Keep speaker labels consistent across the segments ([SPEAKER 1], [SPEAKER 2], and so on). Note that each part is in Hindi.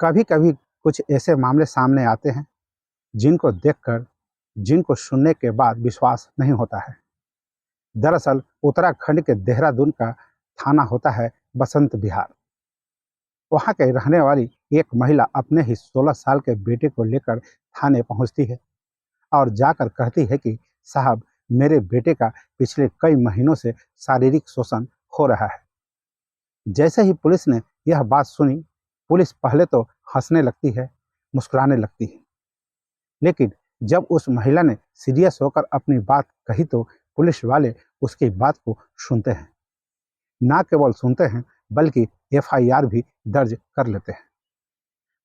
[SPEAKER 1] कभी कभी कुछ ऐसे मामले सामने आते हैं जिनको देखकर, जिनको सुनने के बाद विश्वास नहीं होता है। दरअसल उत्तराखंड के देहरादून का थाना होता है बसंत विहार। वहाँ के रहने वाली एक महिला अपने ही 16 साल के बेटे को लेकर थाने पहुँचती है और जाकर कहती है कि साहब, मेरे बेटे का पिछले कई महीनों से शारीरिक शोषण हो रहा है। जैसे ही पुलिस ने यह बात सुनी, पुलिस पहले तो हंसने लगती है, मुस्कुराने लगती है। लेकिन जब उस महिला ने सीरियस होकर अपनी बात कही तो पुलिस वाले उसकी बात को सुनते हैं। ना केवल सुनते हैं बल्कि एफआईआर भी दर्ज कर लेते हैं।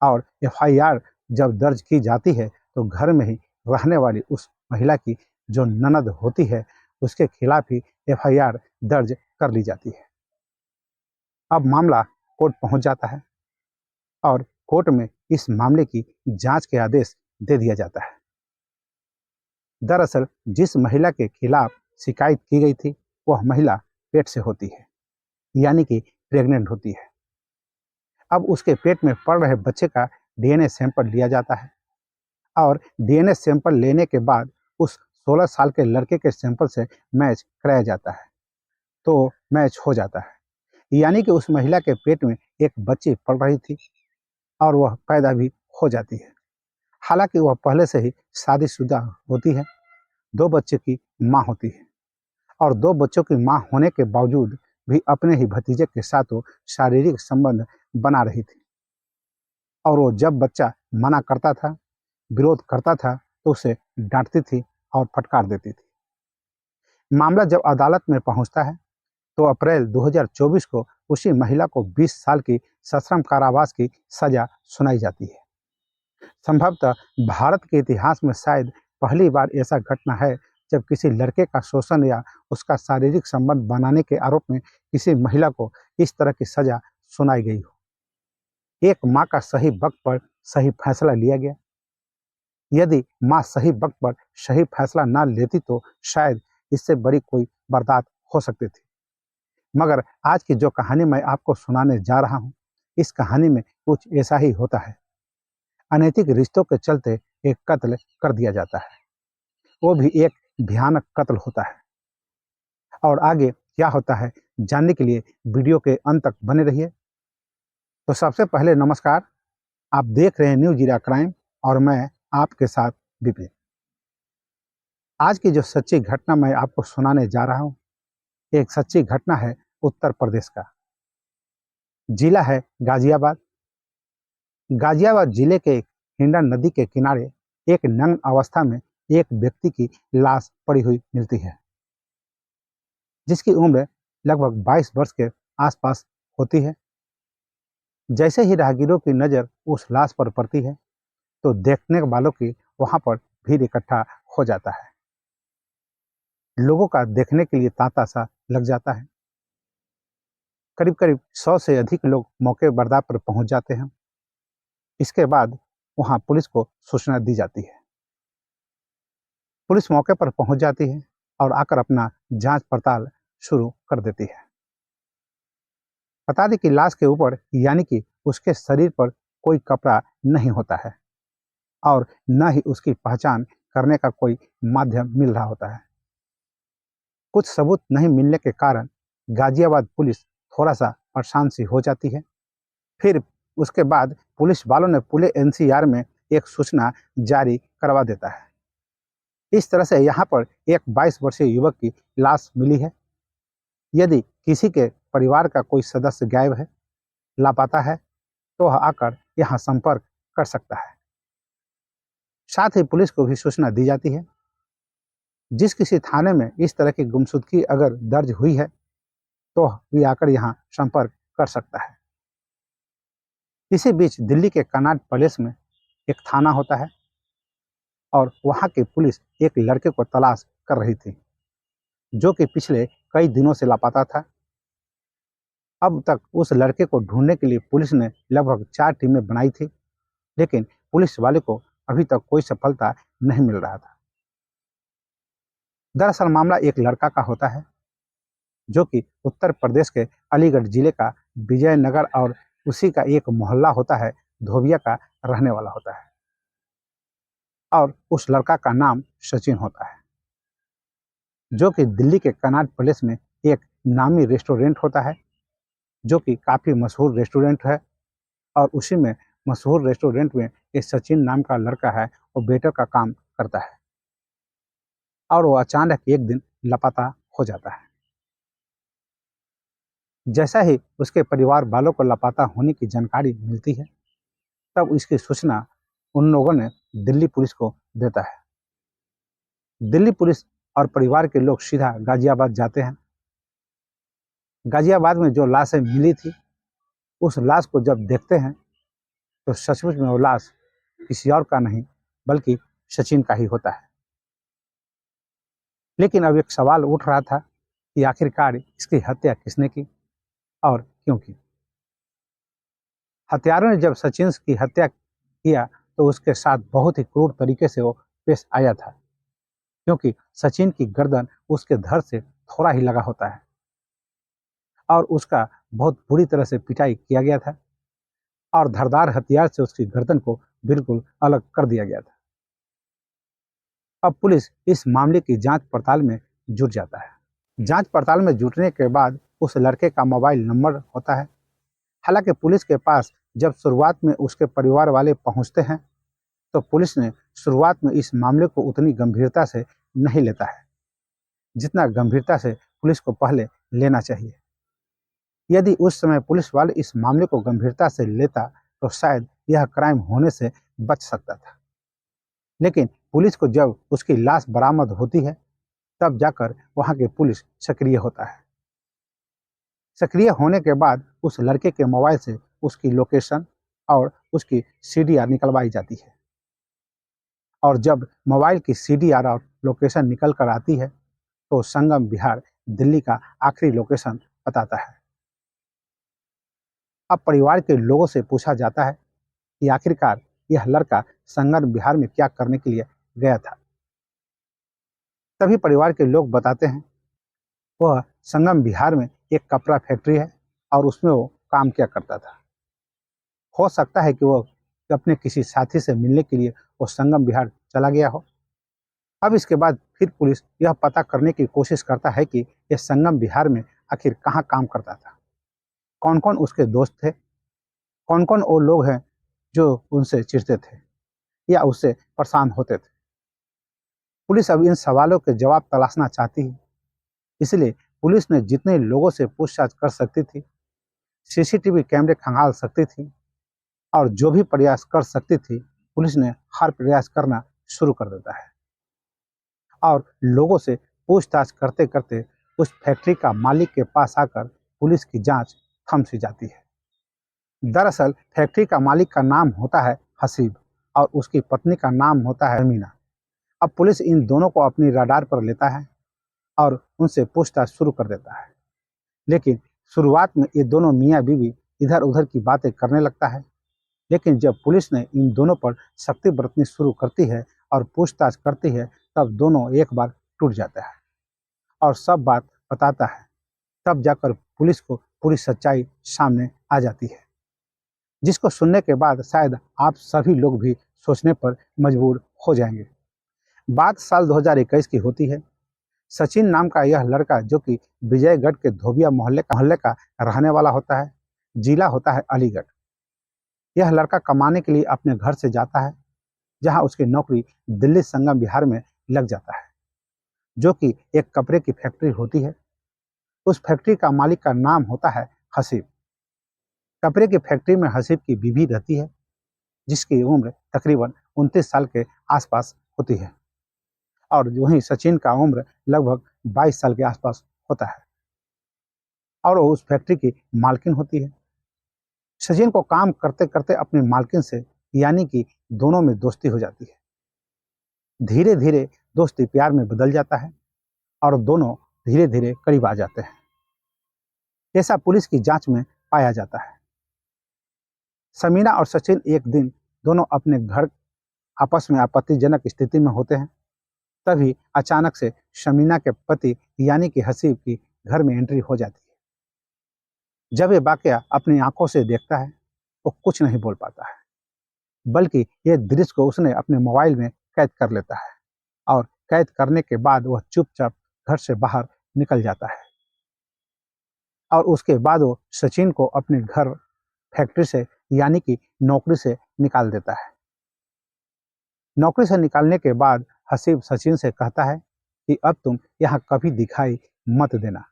[SPEAKER 1] और एफआईआर जब दर्ज की जाती है तो घर में ही रहने वाली उस महिला की जो ननद होती है, उसके खिलाफ ही एफआईआर दर्ज कर ली जाती है। अब मामला कोर्ट पहुंच जाता है और कोर्ट में इस मामले की जांच के आदेश दे दिया जाता है। दरअसल जिस महिला के खिलाफ शिकायत की गई थी, वह महिला पेट से होती है, यानी कि प्रेग्नेंट होती है। अब उसके पेट में पड़ रहे बच्चे का डीएनए सैंपल लिया जाता है और डीएनए सैंपल लेने के बाद उस 16 साल के लड़के के सैंपल से मैच कराया जाता है, तो मैच हो जाता है। यानी कि उस महिला के पेट में एक बच्ची पड़ रही थी और वह पैदा भी हो जाती है। हालांकि वह पहले से ही शादीशुदा होती है, 2 बच्चे की माँ होती है और 2 बच्चों की माँ होने के बावजूद भी अपने ही भतीजे के साथ वो शारीरिक संबंध बना रही थी। और वो जब बच्चा मना करता था, विरोध करता था, तो उसे डांटती थी और फटकार देती थी। मामला जब अदालत में पहुंचता है तो अप्रैल 2024 को उसी महिला को 20 साल की सश्रम कारावास की सजा सुनाई जाती है। संभवतः भारत के इतिहास में शायद पहली बार ऐसा घटना है जब किसी लड़के का शोषण या उसका शारीरिक संबंध बनाने के आरोप में किसी महिला को इस तरह की सजा सुनाई गई हो। एक माँ का सही वक्त पर सही फैसला लिया गया। यदि माँ सही वक्त पर सही फैसला ना लेती तो शायद इससे बड़ी कोई वारदात हो सकती थी। मगर आज की जो कहानी मैं आपको सुनाने जा रहा हूँ, इस कहानी में कुछ ऐसा ही होता है। अनैतिक रिश्तों के चलते एक कत्ल कर दिया जाता है, वो भी एक भयानक कत्ल होता है। और आगे क्या होता है जानने के लिए वीडियो के अंत तक बने रहिए। तो सबसे पहले नमस्कार, आप देख रहे हैं न्यू जीरा क्राइम और मैं आपके साथ विपिन। आज की जो सच्ची घटना मैं आपको सुनाने जा रहा हूँ, एक सच्ची घटना है उत्तर प्रदेश का। जिला है गाजियाबाद। गाजियाबाद जिले के हिंडन नदी के किनारे एक नग्न अवस्था में एक व्यक्ति की लाश पड़ी हुई मिलती है, जिसकी उम्र लगभग 22 वर्ष के आसपास होती है। जैसे ही राहगीरों की नज़र उस लाश पर पड़ती है तो देखने वालों की वहां पर भीड़ इकट्ठा हो जाता है। लोगों का देखने के लिए तांता सा लग जाता है। करीब करीब 100 से अधिक लोग मौके बर्दार पर पहुंच जाते हैं। इसके बाद वहां पुलिस को सूचना दी जाती है। पुलिस मौके पर पहुंच जाती है और आकर अपना जांच पड़ताल शुरू कर देती है। बता दें कि लाश के ऊपर यानी कि उसके शरीर पर कोई कपड़ा नहीं होता है और न ही उसकी पहचान करने का कोई माध्यम मिल रहा होता है। कुछ सबूत नहीं मिलने के कारण गाजियाबाद पुलिस थोड़ा सा परेशान सी हो जाती है। फिर उसके बाद पुलिस वालों ने पूरे एनसीआर में एक सूचना जारी करवा देता है। इस तरह से यहाँ पर एक 22 वर्षीय युवक की लाश मिली है। यदि किसी के परिवार का कोई सदस्य गायब है, लापता है, तो वह आकर यहाँ संपर्क कर सकता है। साथ ही पुलिस को भी सूचना दी जाती है। जिस किसी थाने में इस तरह की गुमशुदगी अगर दर्ज हुई है तो भी आकर यहाँ संपर्क कर सकता है। इसी बीच दिल्ली के कनॉट पैलेस में एक थाना होता है और वहाँ की पुलिस एक लड़के को तलाश कर रही थी जो कि पिछले कई दिनों से लापता था। अब तक उस लड़के को ढूंढने के लिए पुलिस ने लगभग 4 टीमें बनाई थी, लेकिन पुलिस वाले को अभी तक कोई सफलता नहीं मिल रहा था। दरअसल मामला एक लड़का का होता है जो कि उत्तर प्रदेश के अलीगढ़ जिले का विजयनगर और उसी का एक मोहल्ला होता है धोबिया का रहने वाला होता है और उस लड़का का नाम सचिन होता है, जो कि दिल्ली के कनॉट प्लेस में एक नामी रेस्टोरेंट होता है, जो कि काफ़ी मशहूर रेस्टोरेंट है। और उसी में मशहूर रेस्टोरेंट में एक सचिन नाम का लड़का है, वो वेटर का काम करता है और वो अचानक एक दिन लापता हो जाता है। जैसा ही उसके परिवार वालों को लापता होने की जानकारी मिलती है, तब इसकी सूचना उन लोगों ने दिल्ली पुलिस को देता है। दिल्ली पुलिस और परिवार के लोग सीधा गाजियाबाद जाते हैं। गाजियाबाद में जो लाशें मिली थी, उस लाश को जब देखते हैं तो सचमुच में वो लाश किसी और का नहीं बल्कि सचिन का ही होता है। लेकिन अब एक सवाल उठ रहा था कि आखिरकार इसकी हत्या किसने की और क्यों की। हत्यारों ने जब सचिन की हत्या किया तो उसके साथ बहुत ही क्रूर तरीके से वो पेश आया था, क्योंकि सचिन की गर्दन उसके धड़ से थोड़ा ही लगा होता है और उसका बहुत बुरी तरह से पिटाई किया गया था और धारदार हथियार से उसकी गर्दन को बिल्कुल अलग कर दिया गया था। अब पुलिस इस मामले की जांच पड़ताल में जुट जाता है। जांच पड़ताल में जुटने के बाद उस लड़के का मोबाइल नंबर होता है। हालांकि पुलिस के पास जब शुरुआत में उसके परिवार वाले पहुंचते हैं तो पुलिस ने शुरुआत में इस मामले को उतनी गंभीरता से नहीं लेता है जितना गंभीरता से पुलिस को पहले लेना चाहिए। यदि उस समय पुलिस वाले इस मामले को गंभीरता से लेता तो शायद यह क्राइम होने से बच सकता था। लेकिन पुलिस को जब उसकी लाश बरामद होती है तब जाकर वहां की पुलिस सक्रिय होता है। सक्रिय होने के बाद उस लड़के के मोबाइल से उसकी लोकेशन और उसकी सीडीआर निकलवाई जाती है और जब मोबाइल की सीडीआर और लोकेशन निकल कर आती है तो संगम विहार दिल्ली का आखिरी लोकेशन बताता है। अब परिवार के लोगों से पूछा जाता है कि आखिरकार यह लड़का संगम विहार में क्या करने के लिए गया था। तभी परिवार के लोग बताते हैं वह संगम विहार में एक कपड़ा फैक्ट्री है और उसमें वो काम किया करता था। हो सकता है कि वो अपने किसी साथी से मिलने के लिए वो संगम विहार चला गया हो। अब इसके बाद फिर पुलिस यह पता करने की कोशिश करता है कि यह संगम विहार में आखिर कहाँ काम करता था, कौन कौन उसके दोस्त थे, कौन कौन वो लोग हैं जो उनसे चिढ़ते थे या उससे परेशान होते थे। पुलिस अब इन सवालों के जवाब तलाशना चाहती है, इसलिए पुलिस ने जितने लोगों से पूछताछ कर सकती थी, सीसीटीवी कैमरे खंगाल सकती थी और जो भी प्रयास कर सकती थी, पुलिस ने हर प्रयास करना शुरू कर देता है और लोगों से पूछताछ करते करते उस फैक्ट्री का मालिक के पास आकर पुलिस की जांच थम सी जाती है। दरअसल फैक्ट्री का मालिक का नाम होता है हसीब और उसकी पत्नी का नाम होता है अमीना। अब पुलिस इन दोनों को अपनी रडार पर लेता है और उनसे पूछताछ शुरू कर देता है। लेकिन शुरुआत में ये दोनों मियाँ बीवी इधर उधर की बातें करने लगता है, लेकिन जब पुलिस ने इन दोनों पर सख्ती बरतनी शुरू करती है और पूछताछ करती है तब दोनों एक बार टूट जाता है और सब बात बताता है। तब जाकर पुलिस को पूरी सच्चाई सामने आ जाती है, जिसको सुनने के बाद शायद आप सभी लोग भी सोचने पर मजबूर हो जाएंगे। बात साल 2021 की होती है। सचिन नाम का यह लड़का, जो कि विजयगढ़ के धोबिया मोहल्ले का रहने वाला होता है, जिला होता है अलीगढ़। यह लड़का कमाने के लिए अपने घर से जाता है, जहां उसकी नौकरी दिल्ली संगम विहार में लग जाता है, जो कि एक कपड़े की फैक्ट्री होती है। उस फैक्ट्री का मालिक का नाम होता है हसीब। कपड़े की फैक्ट्री में हसीब की बीवी रहती है, जिसकी उम्र तकरीबन 29 साल के आसपास होती है और वहीं सचिन का उम्र लगभग 22 साल के आसपास होता है और वो उस फैक्ट्री की मालकिन होती है। सचिन को काम करते करते अपनी मालकिन से यानी कि दोनों में दोस्ती हो जाती है। धीरे धीरे दोस्ती प्यार में बदल जाता है और दोनों धीरे धीरे करीब आ जाते हैं। ऐसा पुलिस की जांच में पाया जाता है। समीना और सचिन एक दिन दोनों अपने घर आपस में आपत्तिजनक स्थिति में होते हैं। तभी अचानक से शमीना के पति यानी कि हसीब की घर में एंट्री हो जाती है। जब ये वाकया अपनी आंखों से देखता है वो कुछ नहीं बोल पाता है। बल्कि ये दृश्य को उसने अपने मोबाइल में कैद कर लेता है और कैद करने के बाद वह चुपचाप घर से बाहर निकल जाता है और उसके बाद वो सचिन को अपने घर फैक्ट्री से यानी कि नौकरी से निकाल देता है। नौकरी से निकालने के बाद हसीब सचिन से कहता है कि अब तुम यहाँ कभी दिखाई मत देना।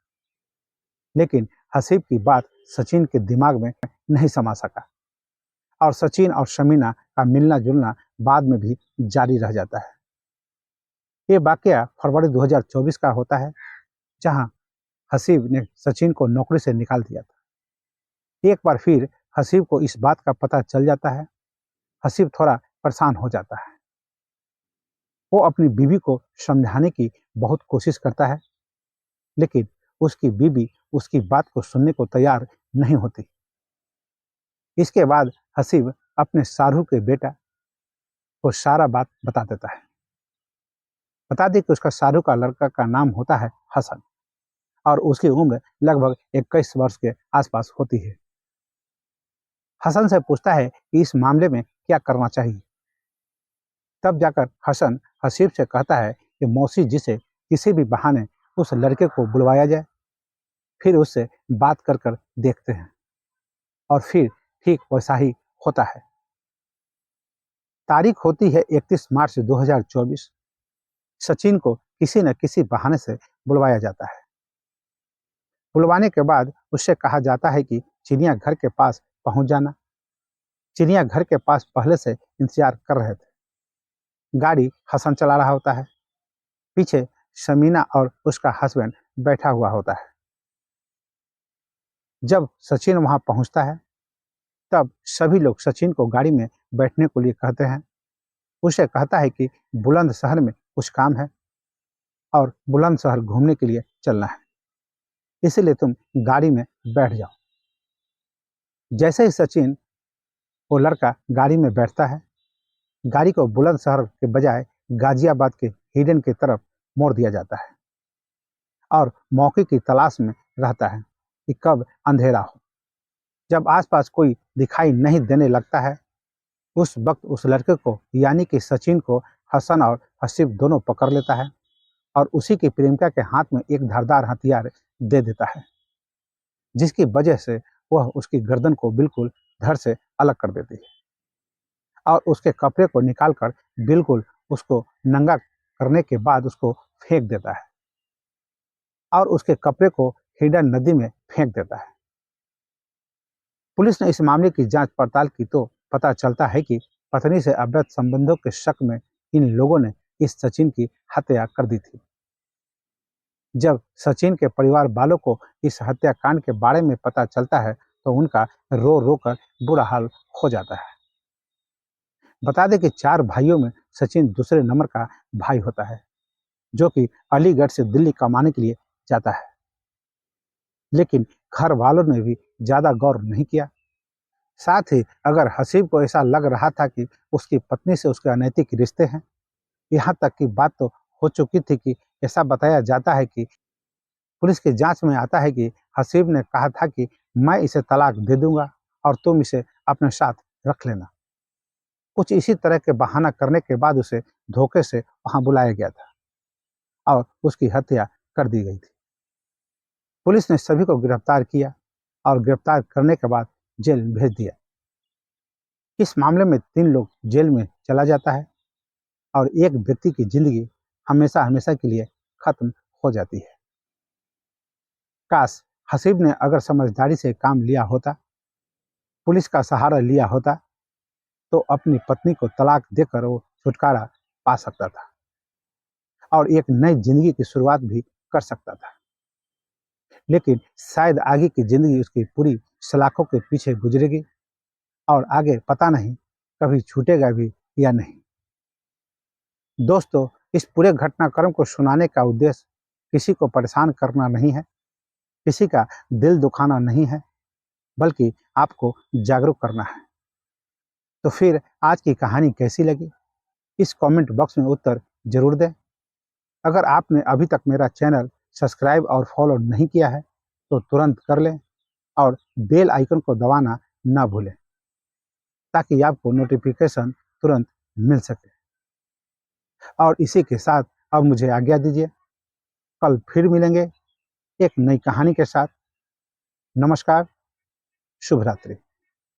[SPEAKER 1] लेकिन हसीब की बात सचिन के दिमाग में नहीं समा सका और सचिन और शमीना का मिलना जुलना बाद में भी जारी रह जाता है। ये वाकया फरवरी 2024 का होता है, जहां हसीब ने सचिन को नौकरी से निकाल दिया था। एक बार फिर हसीब को इस बात का पता चल जाता है। हसीब थोड़ा परेशान हो जाता है। वो अपनी बीवी को समझाने की बहुत कोशिश करता है, लेकिन उसकी बीवी उसकी बात को सुनने को तैयार नहीं होती। इसके बाद हसीब अपने शाहरुख के बेटा को सारा बात बता देता है। बता दें कि उसका शाहरुख का लड़का का नाम होता है हसन और उसकी उम्र लगभग 21 वर्ष के आसपास होती है। हसन से पूछता है कि इस मामले में क्या करना चाहिए। तब जाकर हसन हसीब से कहता है कि मौसी जी से किसी भी बहाने उस लड़के को बुलवाया जाए, फिर उससे बात कर देखते हैं। और फिर ठीक वैसा ही होता है। तारीख होती है 31 मार्च 2024। सचिन को किसी न किसी बहाने से बुलवाया जाता है। बुलवाने के बाद उससे कहा जाता है कि चिड़ियाघर के पास पहुंच जाना। चिड़ियाघर के पास पहले से इंतजार कर रहे थे। गाड़ी हसन चला रहा होता है। पीछे शमीना और उसका हस्बैंड बैठा हुआ होता है। जब सचिन वहां पहुंचता है तब सभी लोग सचिन को गाड़ी में बैठने को लिए कहते हैं। उसे कहता है कि बुलंदशहर में कुछ काम है और बुलंदशहर घूमने के लिए चलना है, इसीलिए तुम गाड़ी में बैठ जाओ। जैसे ही सचिन वो लड़का गाड़ी में बैठता है, गाड़ी को बुलंदशहर के बजाय गाजियाबाद के हिडन की तरफ मोड़ दिया जाता है और मौके की तलाश में रहता है कि कब अंधेरा हो। जब आसपास कोई दिखाई नहीं देने लगता है, उस वक्त उस लड़के को यानी कि सचिन को हसन और हसीब दोनों पकड़ लेता है और उसी की प्रेमिका के हाथ में एक धारदार हथियार दे देता है, जिसकी वजह से वह उसकी गर्दन को बिल्कुल धड़ से अलग कर देती है और उसके कपड़े को निकालकर बिल्कुल उसको नंगा करने के बाद उसको फेंक देता है और उसके कपड़े को हिडन नदी में फेंक देता है। पुलिस ने इस मामले की जांच पड़ताल की तो पता चलता है कि पत्नी से अवैध संबंधों के शक में इन लोगों ने इस सचिन की हत्या कर दी थी। जब सचिन के परिवार वालों को इस हत्याकांड के बारे में पता चलता है तो उनका रो रो कर बुरा हाल हो जाता है। बता दें कि 4 भाइयों में सचिन दूसरे नंबर का भाई होता है, जो कि अलीगढ़ से दिल्ली कमाने के लिए जाता है। लेकिन घर वालों ने भी ज़्यादा गौर नहीं किया। साथ ही अगर हसीब को ऐसा लग रहा था कि उसकी पत्नी से उसके अनैतिक रिश्ते हैं, यहाँ तक की बात तो हो चुकी थी कि ऐसा बताया जाता है कि पुलिस की जांच में आता है कि हसीब ने कहा था कि मैं इसे तलाक दे दूंगा और तुम इसे अपने साथ रख लेना। कुछ इसी तरह के बहाना करने के बाद उसे धोखे से वहां बुलाया गया था और उसकी हत्या कर दी गई थी। पुलिस ने सभी को गिरफ्तार किया और गिरफ्तार करने के बाद जेल भेज दिया। इस मामले में 3 लोग जेल में चला जाता है और एक व्यक्ति की जिंदगी हमेशा हमेशा के लिए खत्म हो जाती है। काश हसीब ने अगर समझदारी से काम लिया होता, पुलिस का सहारा लिया होता, तो अपनी पत्नी को तलाक देकर वो छुटकारा पा सकता था और एक नई जिंदगी की शुरुआत भी कर सकता था। लेकिन शायद आगे की जिंदगी उसकी पूरी सलाखों के पीछे गुजरेगी और आगे पता नहीं कभी छूटेगा भी या नहीं। दोस्तों, इस पूरे घटनाक्रम को सुनाने का उद्देश्य किसी को परेशान करना नहीं है, किसी का दिल दुखाना नहीं है, बल्कि आपको जागरूक करना है। तो फिर आज की कहानी कैसी लगी, इस कमेंट बॉक्स में उत्तर जरूर दें। अगर आपने अभी तक मेरा चैनल सब्सक्राइब और फॉलो नहीं किया है तो तुरंत कर लें और बेल आइकन को दबाना ना भूलें। ताकि आपको नोटिफिकेशन तुरंत मिल सके। और इसी के साथ अब मुझे आज्ञा दीजिए, कल फिर मिलेंगे एक नई कहानी के साथ। नमस्कार, शुभ रात्रि।